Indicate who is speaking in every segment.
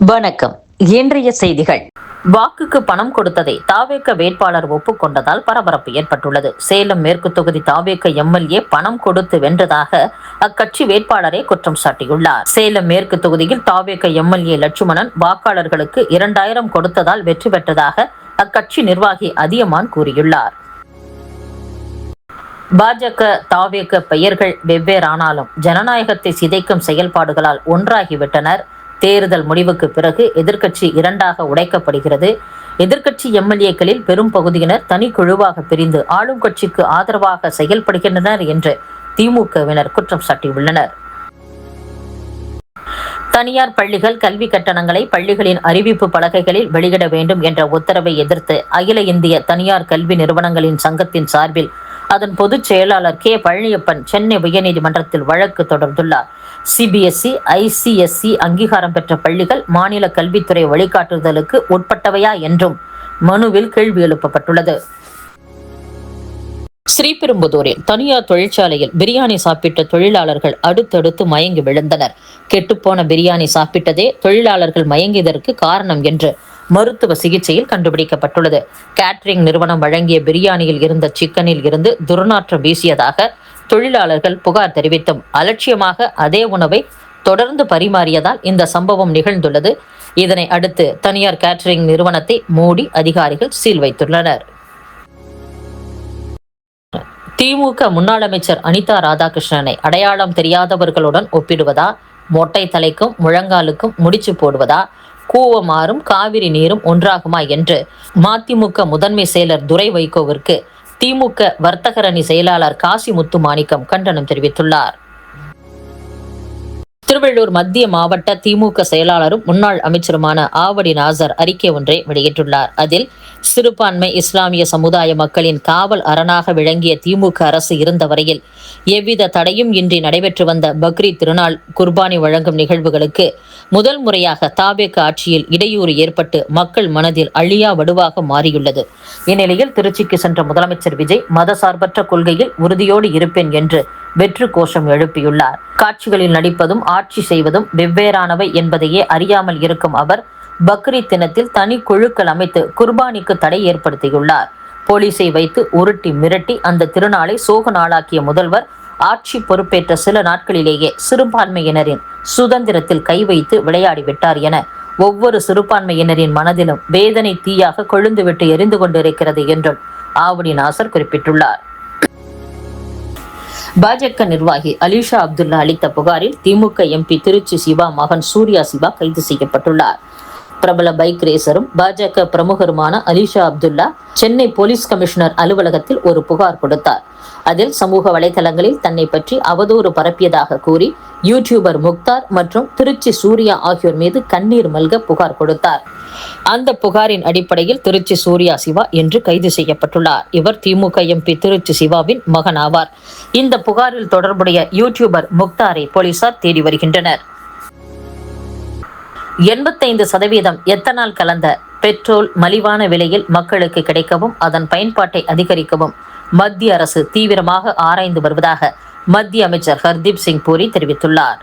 Speaker 1: வணக்கம். இன்றைய செய்திகள். வாக்குக்கு பணம் கொடுத்ததை தாவேக வேட்பாளர் ஒப்புக்கொண்டதால் பரபரப்பு ஏற்பட்டுள்ளது. சேலம் மேற்கு தொகுதி தாவேக எம்எல்ஏ பணம் கொடுத்து வென்றதாக அக்கட்சி வேட்பாளரே குற்றம் சாட்டியுள்ளார். சேலம் மேற்கு தொகுதியில் தாவேக எம்எல்ஏ லட்சுமணன் வாக்காளர்களுக்கு 2000 கொடுத்ததால் வெற்றி பெற்றதாக அக்கட்சி நிர்வாகி அதியமான் கூறியுள்ளார். பாஜக தாவேக பெயர்கள் வெவ்வேறானாலும் ஜனநாயகத்தை சிதைக்கும் செயல்பாடுகளால் ஒன்றாகிவிட்டனர். தேர்தல் முடிவுக்கு பிறகு எதிர்க்கட்சி இரண்டாக உடைக்கப்படுகிறது. எதிர்க்கட்சி எம்எல்ஏக்களில் பெரும் பகுதியினர் தனி குழுவாக பிரிந்து ஆளும் கட்சிக்கு ஆதரவாக செயல்படுகின்றனர் என்று திமுகவினர் குற்றம் சாட்டியுள்ளனர். தனியார் பள்ளிகள் கல்வி கட்டணங்களை பள்ளிகளின் அறிவிப்பு பலகைகளில் வெளியிட வேண்டும் என்ற உத்தரவை எதிர்த்து அகில இந்திய தனியார் கல்வி நிறுவனங்களின் சங்கத்தின் சார்பில் அதன் பொதுச் செயலாளர் கே பழனியப்பன் சென்னை உயர்நீதிமன்றத்தில் வழக்கு தொடர்ந்துள்ளார். சிபிஎஸ்இ, ஐசிஎஸ்இ அங்கீகாரம் பெற்ற பள்ளிகள் மாநில கல்வித்துறை வழிகாட்டுதலுக்கு உட்பட்டவையா என்றும் மனுவில் கேள்வி எழுப்பப்பட்டுள்ளது. ஸ்ரீபெரும்புதூரில் தனியார் தொழிற்சாலையில் பிரியாணி சாப்பிட்ட தொழிலாளர்கள் அடுத்தடுத்து மயங்கி விழுந்தனர். கெட்டுப்போன பிரியாணி சாப்பிட்டதே தொழிலாளர்கள் மயங்கியதற்கு காரணம் என்று மருத்துவ சிகிச்சையில் கண்டுபிடிக்கப்பட்டுள்ளது. கேட்டரிங் நிறுவனம் வழங்கிய பிரியாணியில் இருந்த சிக்கனில் இருந்து துர்நாற்றம் வீசியதாக தொழிலாளர்கள் புகார் தெரிவித்தும் அலட்சியமாக அதே உணவை தொடர்ந்து பரிமாறியதால் இந்த சம்பவம் நிகழ்ந்துள்ளது. இதனை அடுத்து தனியார் கேட்டரிங் நிறுவனத்தை மூடி அதிகாரிகள் சீல் வைத்துள்ளனர். திமுக முன்னாள் அமைச்சர் அனிதா ராதாகிருஷ்ணனை அடையாளம் தெரியாதவர்களுடன் ஒப்பிடுவதா, மொட்டை தலைக்கும் முழங்காலுக்கும் முடிச்சு போடுவதா, கூவமாறும் காவிரி நீரும் ஒன்றாகுமா என்று மதிமுக முதன்மை செயலர் துரை வைகோவிற்கு திமுக வர்த்தகரணி செயலாளர் காசி முத்துமாணிக்கம் கண்டனம் தெரிவித்துள்ளார். திருவள்ளூர் மத்திய மாவட்ட திமுக செயலாளரும் முன்னாள் அமைச்சருமான ஆவடி நாசர் அறிக்கை ஒன்றை வெளியிட்டுள்ளார். அதில் சிறுபான்மை இஸ்லாமிய சமுதாய மக்களின் காவல் அரணாக விளங்கிய திமுக அரசு இருந்த வரையில் எவ்வித தடையும் இன்றி நடைபெற்று வந்த பக்ரீத் திருநாள் குர்பானி வழங்கும் நிகழ்வுகளுக்கு முதல் முறையாக தாவேக ஆட்சியில் இடையூறு ஏற்பட்டு மக்கள் மனதில் அழியா வடுவாக மாறியுள்ளது. இந்நிலையில் திருச்சிக்கு சென்ற முதலமைச்சர் விஜய் மதசார்பற்ற கொள்கையில் உறுதியோடு இருப்பேன் என்று வெற்று கோஷம் எழுப்பியுள்ளார். காட்சிகளில் நடிப்பதும் ஆட்சி செய்வதும் வெவ்வேறானவை என்பதையே அறியாமல் இருக்கும் அவர் பக்ரீத் தினத்தில் தனி குழுக்கள் அமைத்து குர்பானிக்கு தடை ஏற்படுத்தியுள்ளார். போலீஸை வைத்து உருட்டி மிரட்டி அந்த திருநாளை சோக நாளாக்கிய முதல்வர் ஆட்சி பொறுப்பேற்ற சில நாட்களிலேயே சிறுபான்மையினரின் சுதந்திரத்தில் கை வைத்து விளையாடிவிட்டார் என ஒவ்வொரு சிறுபான்மையினரின் மனதிலும் வேதனை தீயாக கொழுந்துவிட்டு எரிந்து கொண்டிருக்கிறது என்றும் ஆவடி நாசர் குறிப்பிட்டுள்ளார். பாஜக நிர்வாகி அலிஷா அப்துல்லா அளித்த புகாரில் திமுக எம்பி திருச்சி சிவா மகன் சூர்யா சிவா கைது செய்யப்பட்டுள்ளார். பிரபல பைக் ரேசரும் பாஜக பிரமுகருமான அலிஷா அப்துல்லா சென்னை போலீஸ் கமிஷனர் அலுவலகத்தில் ஒரு புகார் கொடுத்தார். அதில் சமூக வலைதளங்களில் தன்னை பற்றி அவதூறு பரப்பியதாக கூறி யூடியூபர் முக்தார் மற்றும் திருச்சி சூர்யா ஆகியோர் மீது கண்ணீர் மல்க புகார் கொடுத்தார். அந்த புகாரின் அடிப்படையில் திருச்சி சூர்யா சிவா என்று கைது செய்யப்பட்டுள்ளார். இவர் திமுக எம்பி திருச்சி சிவாவின் மகன் ஆவார். இந்த புகாரில் தொடர்புடைய யூடியூபர் முக்தாரை போலீசார் தேடி வருகின்றனர். 85% எத்தனால் கலந்த பெட்ரோல் மலிவான விலையில் மக்களுக்கு கிடைக்கவும் அதன் பயன்பாட்டை அதிகரிக்கவும் மத்திய அரசு தீவிரமாக ஆராய்ந்து வருவதாக மத்திய அமைச்சர் ஹர்தீப் சிங் பூரி தெரிவித்துள்ளார்.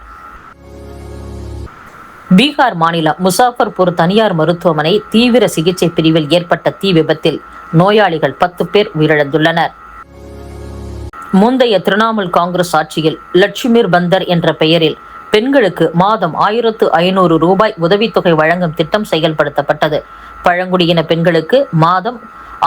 Speaker 1: பீகார் மாநிலம் முசாஃபர்பூர் தனியார் மருத்துவமனை தீவிர சிகிச்சை பிரிவில் ஏற்பட்ட தீ விபத்தில் நோயாளிகள் 10 பேர் உயிரிழந்துள்ளனர். முந்தைய திரிணாமுல் காங்கிரஸ் ஆட்சியில் லட்சுமிர் பந்தர் என்ற பெயரில் பெண்களுக்கு மாதம் 1500 ரூபாய் உதவித்தொகை வழங்கும் திட்டம் செயல்படுத்தப்பட்டது. பழங்குடியின பெண்களுக்கு மாதம்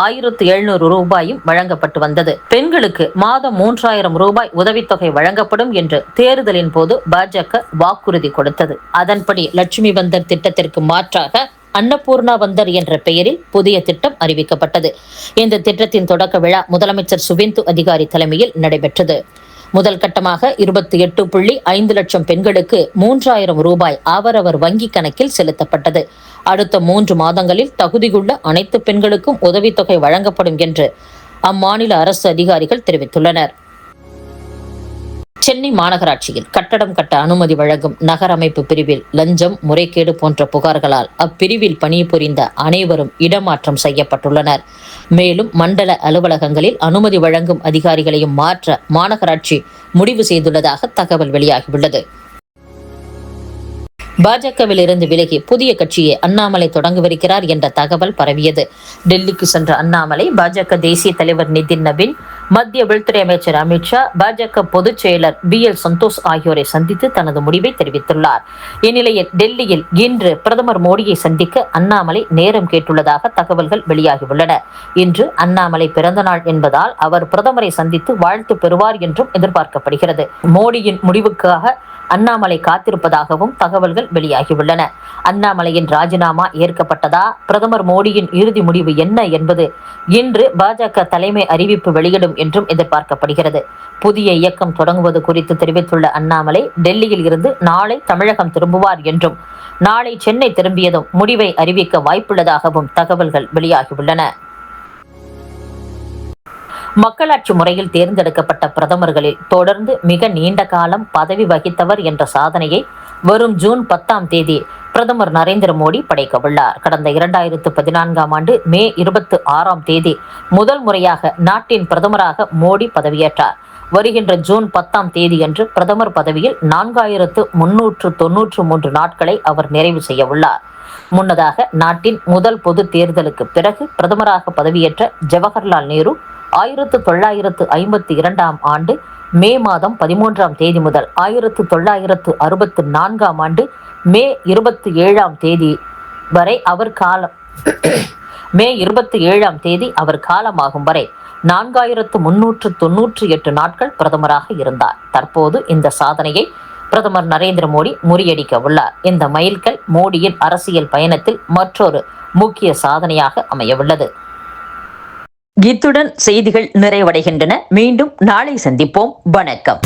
Speaker 1: 1700 ரூபாயும் வழங்கப்பட்டு வந்தது. பெண்களுக்கு மாதம் 3000 ரூபாய் உதவித்தொகை வழங்கப்படும் என்று தேர்தலின் போது பாஜக வாக்குறுதி கொடுத்தது. அதன்படி லட்சுமி பந்தர் திட்டத்திற்கு மாற்றாக அன்னபூர்ணா பந்தர் என்ற பெயரில் புதிய திட்டம் அறிவிக்கப்பட்டது. இந்த திட்டத்தின் தொடக்க விழா முதலமைச்சர் சுவேந்து அதிகாரி தலைமையில் நடைபெற்றது. முதல் கட்டமாக 28.5 லட்சம் பெண்களுக்கு 3000 ரூபாய் அவரவர் வங்கி கணக்கில் செலுத்தப்பட்டது. அடுத்த 3 மாதங்களில் தகுதியுள்ள அனைத்து பெண்களுக்கும் உதவித்தொகை வழங்கப்படும் என்று அம்மாநில அரசு அதிகாரிகள் தெரிவித்துள்ளனர். சென்னை மாநகராட்சியில் கட்டடம் கட்ட அனுமதி வழங்கும் நகர அமைப்பு பிரிவில் லஞ்சம், முறைகேடு போன்ற புகார்களால் அப்பிரிவில் பணிபுரிந்த அனைவரும் இடமாற்றம் செய்யப்பட்டுள்ளனர். மேலும் மண்டல அலுவலகங்களில் அனுமதி வழங்கும் அதிகாரிகளையும் மாற்ற மாநகராட்சி முடிவு செய்துள்ளதாக தகவல் வெளியாகியுள்ளது. பாஜகவில் இருந்து விலகி புதிய கட்சியை அண்ணாமலை தொடங்கவிருக்கிறார் என்ற தகவல் பரவியது. டெல்லிக்கு சென்ற அண்ணாமலை பாஜக தேசிய தலைவர் நிதின் நவீன், மத்திய உள்துறை அமைச்சர் அமித்ஷா, பாஜக பொதுச் செயலர் BL சந்தோஷ் ஆகியோரை சந்தித்து தனது முடிவை தெரிவித்துள்ளார். இந்நிலையில் டெல்லியில் இன்று பிரதமர் மோடியை சந்திக்க அண்ணாமலை நேரம் கேட்டுள்ளதாக தகவல்கள் வெளியாகியுள்ளன. இன்று அண்ணாமலை பிறந்தநாள் என்பதால் அவர் பிரதமரை சந்தித்து வாழ்த்து பெறுவார் என்றும் எதிர்பார்க்கப்படுகிறது. மோடியின் முடிவுக்காக அண்ணாமலை காத்திருப்பதாகவும் தகவல்கள் வெளியாகியுள்ளன. அண்ணாமலையின் ராஜினாமா ஏற்கப்பட்டதா, பிரதமர் மோடியின் இறுதி முடிவு என்ன என்பது இன்று பாஜக தலைமை அறிவிப்பு வெளியிடும் என்றும் எதிர்பார்க்கப்படுகிறது. புதிய இயக்கம் தொடங்குவது குறித்து தெரிவித்துள்ள அண்ணாமலை, டெல்லியில் இருந்து நாளை தமிழகம் திரும்புவார் என்றும் நாளை சென்னை திரும்பியதும் முடிவை அறிவிக்க வாய்ப்புள்ளதாகவும் தகவல்கள் வெளியாகியுள்ளன. மக்களாட்சி முறையில் தேர்ந்தெடுக்கப்பட்ட பிரதமர்களில் தொடர்ந்து மிக நீண்ட காலம் பதவி வகித்தவர் என்ற சாதனையை வரும் ஜூன் 10 பிரதமர் நரேந்திர மோடி படைக்கவுள்ளார். கடந்த 2014 ஆண்டு மே 26 முதல் முறையாக நாட்டின் பிரதமராக மோடி பதவியேற்றார். வருகின்ற ஜூன் 10 அன்று பிரதமர் பதவியில் 4393 நாட்களை அவர் நிறைவு செய்ய உள்ளார். முன்னதாக நாட்டின் முதல் பொது தேர்தலுக்கு பிறகு பிரதமராக பதவியேற்ற ஜவஹர்லால் நேரு 1952 ஆண்டு மே மாதம் 13 முதல் 1964 ஆண்டு மே 27 வரை அவர் காலம் மே 27 அவர் காலமாகும் வரை 4398 நாட்கள் பிரதமராக இருந்தார். தற்போது இந்த சாதனையை பிரதமர் நரேந்திர மோடி முறியடிக்க உள்ளார். இந்த மைல்கல் மோடியின் அரசியல் பயணத்தில் மற்றொரு முக்கிய சாதனையாக அமையவுள்ளது. இத்துடன் செய்திகள் நிறைவடைகின்றன. மீண்டும் நாளை சந்திப்போம். வணக்கம்.